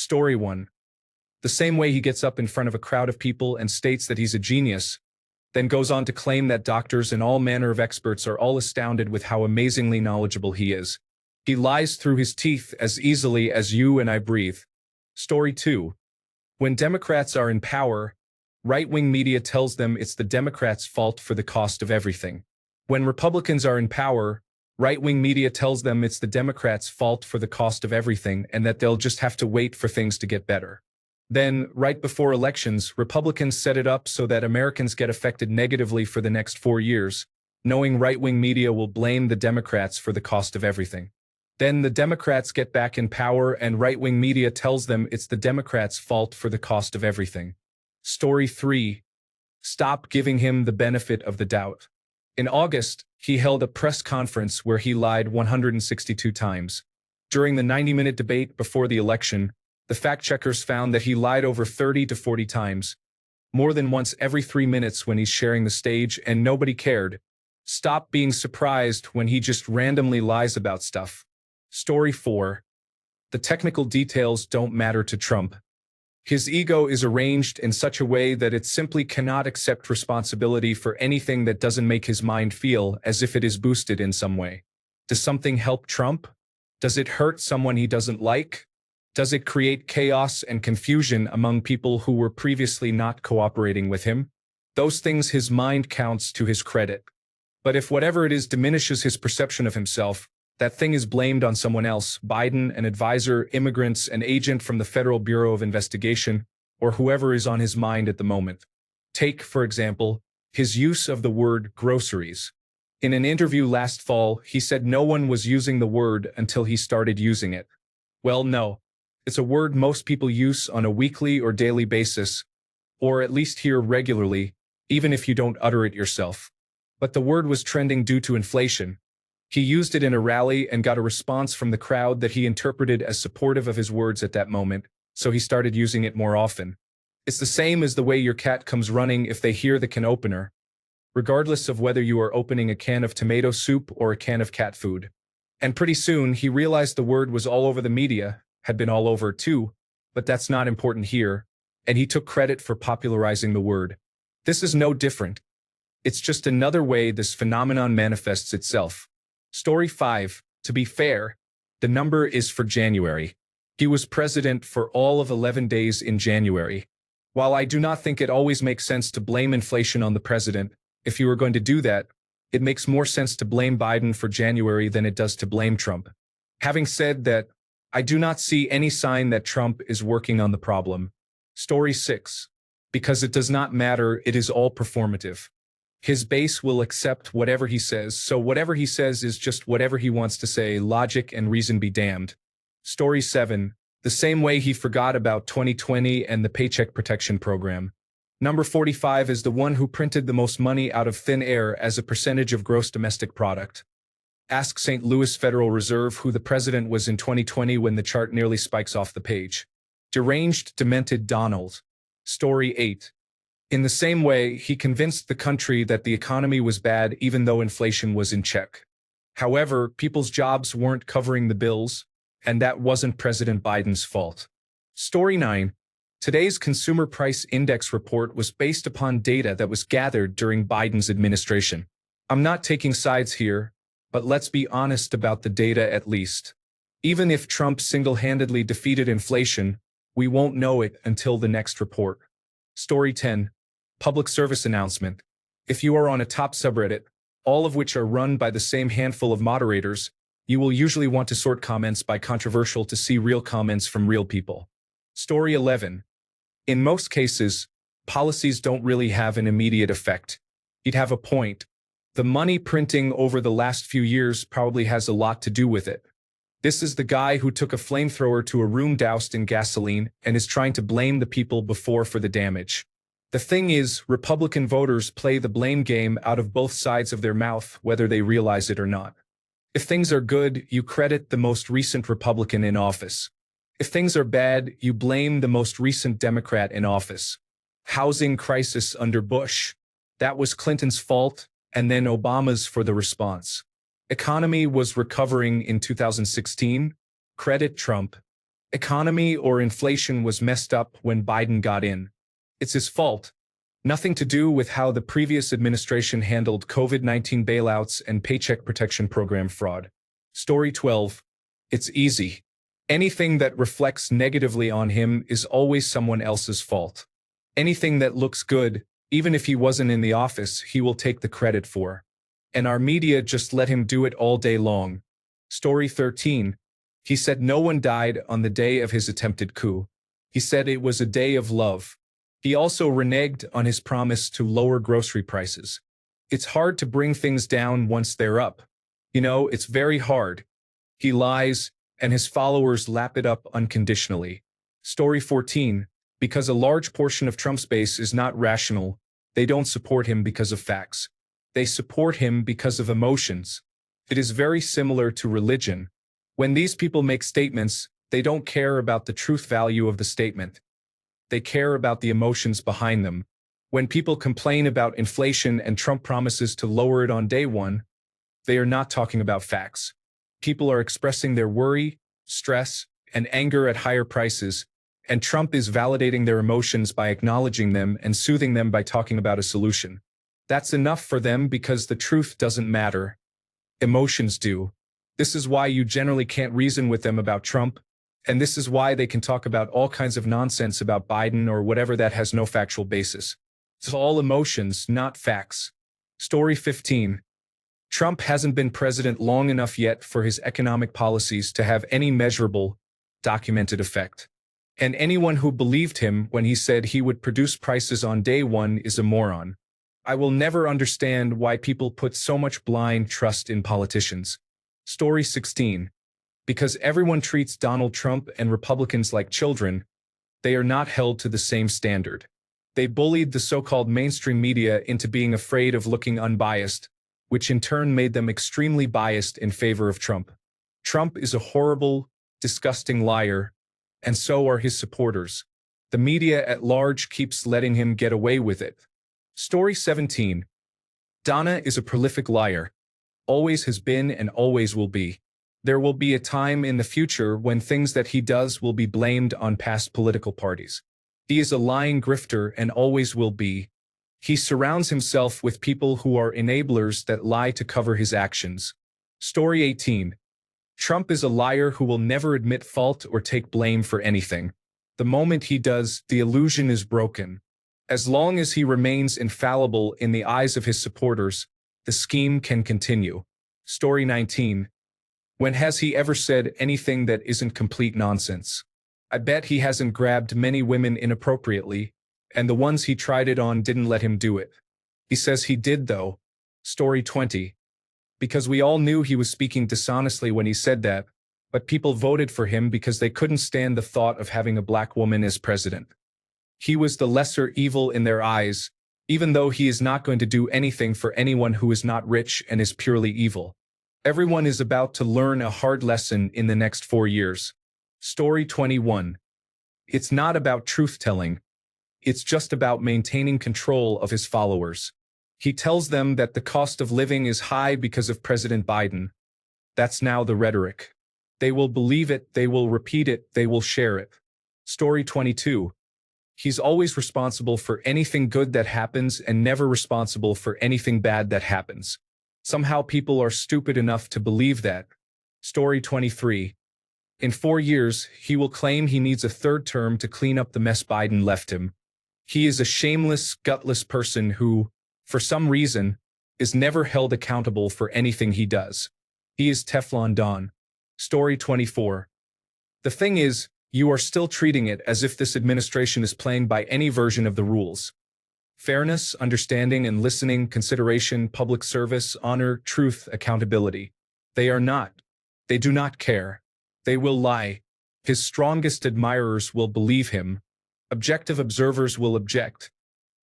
Story 1. The same way he gets up in front of a crowd of people and states that he's a genius, then goes on to claim that doctors and all manner of experts are all astounded with how amazingly knowledgeable he is. He lies through his teeth as easily as you and I breathe. Story 2. When Democrats are in power, right-wing media tells them it's the Democrats' fault for the cost of everything. When Republicans are in power, right-wing media tells them it's the Democrats' fault for the cost of everything and that they'll just have to wait for things to get better. Then, right before elections, Republicans set it up so that Americans get affected negatively for the next 4 years, knowing right-wing media will blame the Democrats for the cost of everything. Then the Democrats get back in power and right-wing media tells them it's the Democrats' fault for the cost of everything. Story 3. Stop giving him the benefit of the doubt. In August, he held a press conference where he lied 162 times. During the 90-minute debate before the election, the fact-checkers found that he lied over 30 to 40 times, more than once every 3 minutes when he's sharing the stage, and nobody cared. Stop being surprised when he just randomly lies about stuff. Story 4. The technical details don't matter to Trump. His ego is arranged in such a way that it simply cannot accept responsibility for anything that doesn't make his mind feel as if it is boosted in some way. Does something help Trump? Does it hurt someone he doesn't like? Does it create chaos and confusion among people who were previously not cooperating with him? Those things his mind counts to his credit. But if whatever it is diminishes his perception of himself, that thing is blamed on someone else: Biden, an advisor, immigrants, an agent from the Federal Bureau of Investigation, or whoever is on his mind at the moment. Take, for example, his use of the word groceries. In an interview last fall, he said no one was using the word until he started using it. Well, no. It's a word most people use on a weekly or daily basis, or at least hear regularly, even if you don't utter it yourself. But the word was trending due to inflation. He used it in a rally and got a response from the crowd that he interpreted as supportive of his words at that moment, so he started using it more often. It's the same as the way your cat comes running if they hear the can opener, regardless of whether you are opening a can of tomato soup or a can of cat food. And pretty soon, he realized the word was all over the media, had been all over too, but that's not important here, and he took credit for popularizing the word. This is no different. It's just another way this phenomenon manifests itself. Story 5. To be fair, the number is for January. He was president for all of 11 days in January. While I do not think it always makes sense to blame inflation on the president, if you are going to do that, it makes more sense to blame Biden for January than it does to blame Trump. Having said that, I do not see any sign that Trump is working on the problem. Story 6. Because it does not matter, it is all performative. His base will accept whatever he says, so whatever he says is just whatever he wants to say, logic and reason be damned. Story 7. The same way he forgot about 2020 and the Paycheck Protection Program. Number 45 is the one who printed the most money out of thin air as a percentage of gross domestic product. Ask St. Louis Federal Reserve who the president was in 2020 when the chart nearly spikes off the page. Deranged, demented Donald. Story 8. In the same way, he convinced the country that the economy was bad even though inflation was in check. However, people's jobs weren't covering the bills, and that wasn't President Biden's fault. Story 9. Today's Consumer Price Index report was based upon data that was gathered during Biden's administration. I'm not taking sides here, but let's be honest about the data at least. Even if Trump single-handedly defeated inflation, we won't know it until the next report. Story 10. Public service announcement. If you are on a top subreddit, all of which are run by the same handful of moderators, you will usually want to sort comments by controversial to see real comments from real people. Story 11. In most cases, policies don't really have an immediate effect. You'd have a point. The money printing over the last few years probably has a lot to do with it. This is the guy who took a flamethrower to a room doused in gasoline and is trying to blame the people before for the damage. The thing is, Republican voters play the blame game out of both sides of their mouth, whether they realize it or not. If things are good, you credit the most recent Republican in office. If things are bad, you blame the most recent Democrat in office. Housing crisis under Bush. That was Clinton's fault, and then Obama's for the response. Economy was recovering in 2016. Credit Trump. Economy or inflation was messed up when Biden got in. It's his fault. Nothing to do with how the previous administration handled COVID-19 bailouts and Paycheck Protection Program fraud. Story 12. It's easy. Anything that reflects negatively on him is always someone else's fault. Anything that looks good, even if he wasn't in the office, he will take the credit for. And our media just let him do it all day long. Story 13. He said no one died on the day of his attempted coup. He said it was a day of love. He also reneged on his promise to lower grocery prices. It's hard to bring things down once they're up. It's very hard. He lies, and his followers lap it up unconditionally. Story 14. Because a large portion of Trump's base is not rational, they don't support him because of facts. They support him because of emotions. It is very similar to religion. When these people make statements, they don't care about the truth value of the statement. They care about the emotions behind them. When people complain about inflation and Trump promises to lower it on day one, they are not talking about facts. People are expressing their worry, stress, and anger at higher prices, and Trump is validating their emotions by acknowledging them and soothing them by talking about a solution. That's enough for them because the truth doesn't matter. Emotions do. This is why you generally can't reason with them about Trump, and this is why they can talk about all kinds of nonsense about Biden or whatever that has no factual basis. It's all emotions, not facts. Story 15. Trump hasn't been president long enough yet for his economic policies to have any measurable, documented effect. And anyone who believed him when he said he would produce prices on day one is a moron. I will never understand why people put so much blind trust in politicians. Story 16. Because everyone treats Donald Trump and Republicans like children, they are not held to the same standard. They bullied the so-called mainstream media into being afraid of looking unbiased, which in turn made them extremely biased in favor of Trump. Trump is a horrible, disgusting liar, and so are his supporters. The media at large keeps letting him get away with it. Story 17. Donna is a prolific liar. Always has been and always will be. There will be a time in the future when things that he does will be blamed on past political parties. He is a lying grifter and always will be. He surrounds himself with people who are enablers that lie to cover his actions. Story 18. Trump is a liar who will never admit fault or take blame for anything. The moment he does, the illusion is broken. As long as he remains infallible in the eyes of his supporters, the scheme can continue. Story 19. When has he ever said anything that isn't complete nonsense? I bet he hasn't grabbed many women inappropriately, and the ones he tried it on didn't let him do it. He says he did though. Story 20. Because we all knew he was speaking dishonestly when he said that, but people voted for him because they couldn't stand the thought of having a black woman as president. He was the lesser evil in their eyes, even though he is not going to do anything for anyone who is not rich and is purely evil. Everyone is about to learn a hard lesson in the next 4 years. Story 21. It's not about truth-telling. It's just about maintaining control of his followers. He tells them that the cost of living is high because of President Biden. That's now the rhetoric. They will believe it, they will repeat it, they will share it. Story 22. He's always responsible for anything good that happens and never responsible for anything bad that happens. Somehow people are stupid enough to believe that. Story 23. In 4 years, he will claim he needs a third term to clean up the mess Biden left him. He is a shameless, gutless person who, for some reason, is never held accountable for anything he does. He is Teflon Don. Story 24. The thing is, you are still treating it as if this administration is playing by any version of the rules. Fairness, understanding and listening, consideration, public service, honor, truth, accountability. They are not. They do not care. They will lie. His strongest admirers will believe him. Objective observers will object.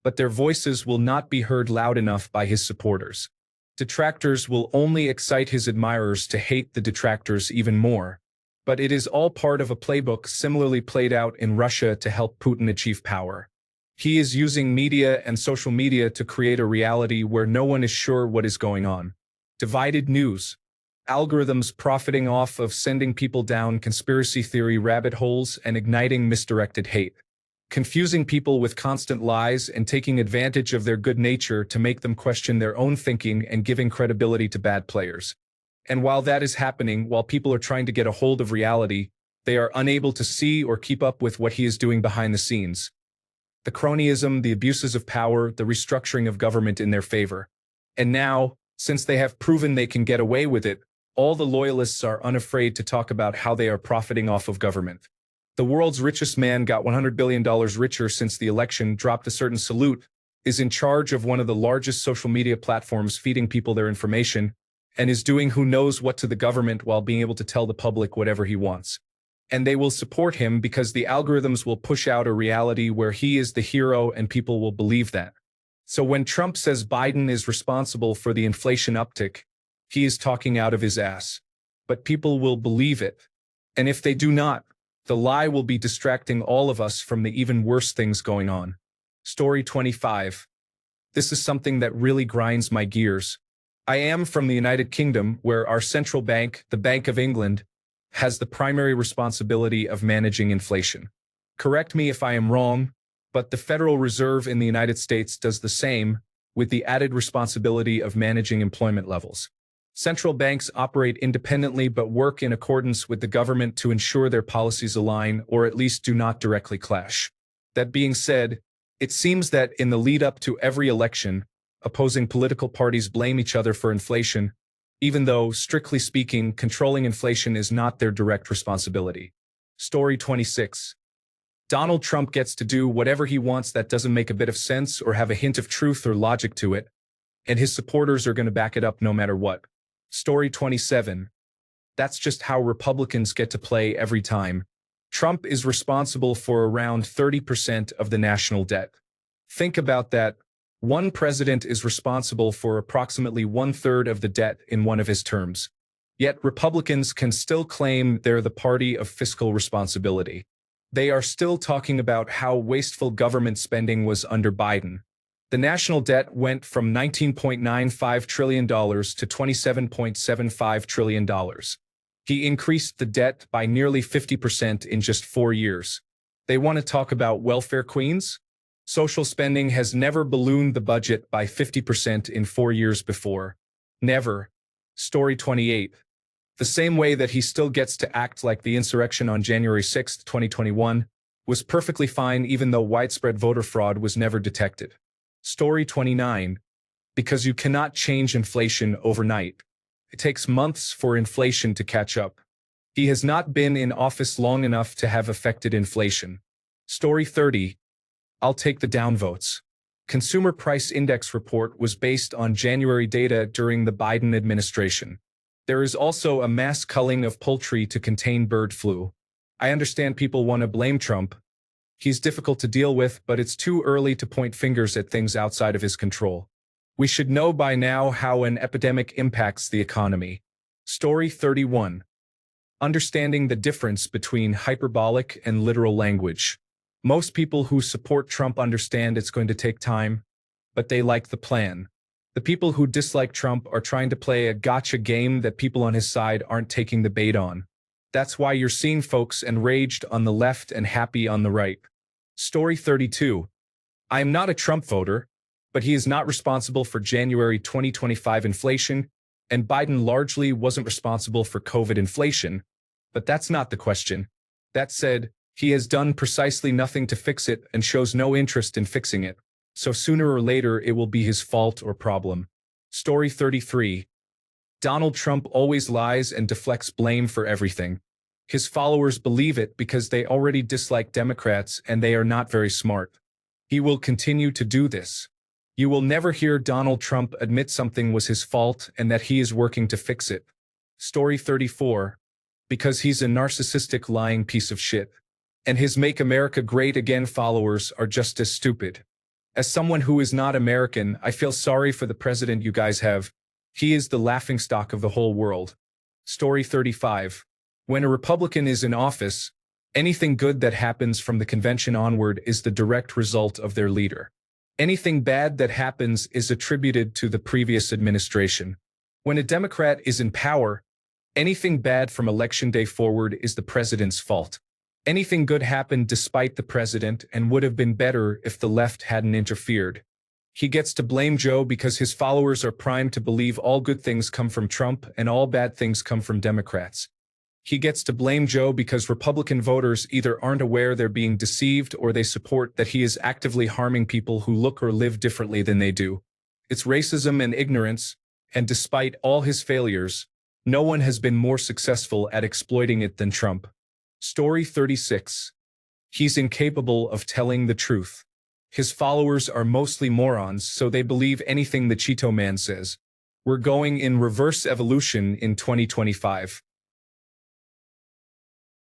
But their voices will not be heard loud enough by his supporters. Detractors will only excite his admirers to hate the detractors even more. But it is all part of a playbook similarly played out in Russia to help Putin achieve power. He is using media and social media to create a reality where no one is sure what is going on. Divided news. Algorithms profiting off of sending people down conspiracy theory rabbit holes and igniting misdirected hate. Confusing people with constant lies and taking advantage of their good nature to make them question their own thinking and giving credibility to bad players. And while that is happening, while people are trying to get a hold of reality, they are unable to see or keep up with what he is doing behind the scenes. The cronyism, the abuses of power, the restructuring of government in their favor. And now, since they have proven they can get away with it, all the loyalists are unafraid to talk about how they are profiting off of government. The world's richest man got $100 billion richer since the election, dropped a certain salute, is in charge of one of the largest social media platforms feeding people their information, and is doing who knows what to the government while being able to tell the public whatever he wants. And they will support him because the algorithms will push out a reality where he is the hero and people will believe that. So when Trump says Biden is responsible for the inflation uptick, he is talking out of his ass. But people will believe it. And if they do not, the lie will be distracting all of us from the even worse things going on. Story 25. This is something that really grinds my gears. I am from the United Kingdom, where our central bank, the Bank of England, has the primary responsibility of managing inflation. Correct me if I am wrong, but the Federal Reserve in the United States does the same, with the added responsibility of managing employment levels. Central banks operate independently but work in accordance with the government to ensure their policies align or at least do not directly clash. That being said, it seems that in the lead-up to every election, opposing political parties blame each other for inflation, even though, strictly speaking, controlling inflation is not their direct responsibility. Story 26. Donald Trump gets to do whatever he wants that doesn't make a bit of sense or have a hint of truth or logic to it, and his supporters are going to back it up no matter what. Story 27. That's just how Republicans get to play every time. Trump is responsible for around 30% of the national debt. Think about that. One president is responsible for approximately 1/3 of the debt in one of his terms. Yet Republicans can still claim they're the party of fiscal responsibility. They are still talking about how wasteful government spending was under Biden. The national debt went from $19.95 trillion to $27.75 trillion. He increased the debt by nearly 50% in just 4 years. They want to talk about welfare queens? Social spending has never ballooned the budget by 50% in 4 years before. Never. Story 28. The same way that he still gets to act like the insurrection on January 6, 2021, was perfectly fine even though widespread voter fraud was never detected. Story 29. Because you cannot change inflation overnight. It takes months for inflation to catch up. He has not been in office long enough to have affected inflation. Story 30. I'll take the downvotes. Consumer Price Index report was based on January data during the Biden administration. There is also a mass culling of poultry to contain bird flu. I understand people want to blame Trump. He's difficult to deal with, but it's too early to point fingers at things outside of his control. We should know by now how an epidemic impacts the economy. Story 31. Understanding the difference between hyperbolic and literal language. Most people who support Trump understand it's going to take time, but they like the plan. The people who dislike Trump are trying to play a gotcha game that people on his side aren't taking the bait on. That's why you're seeing folks enraged on the left and happy on the right. Story 32. I am not a Trump voter, but he is not responsible for January 2025 inflation, and Biden largely wasn't responsible for COVID inflation. But that's not the question. That said, he has done precisely nothing to fix it and shows no interest in fixing it. So sooner or later it will be his fault or problem. Story 33. Donald Trump always lies and deflects blame for everything. His followers believe it because they already dislike Democrats and they are not very smart. He will continue to do this. You will never hear Donald Trump admit something was his fault and that he is working to fix it. Story 34. Because he's a narcissistic lying piece of shit. And his Make America Great Again followers are just as stupid. As someone who is not American, I feel sorry for the president you guys have. He is the laughingstock of the whole world. Story 35. When a Republican is in office, anything good that happens from the convention onward is the direct result of their leader. Anything bad that happens is attributed to the previous administration. When a Democrat is in power, Anything bad from election day forward is the president's fault. Anything good happened despite the president and would have been better if the left hadn't interfered. He gets to blame Joe because his followers are primed to believe all good things come from Trump and all bad things come from Democrats. He gets to blame Joe because Republican voters either aren't aware they're being deceived or they support that he is actively harming people who look or live differently than they do. It's racism and ignorance, and despite all his failures, no one has been more successful at exploiting it than Trump. Story 36. He's incapable of telling the truth. His followers are mostly morons, so they believe anything the Cheeto Man says. We're going in reverse evolution in 2025.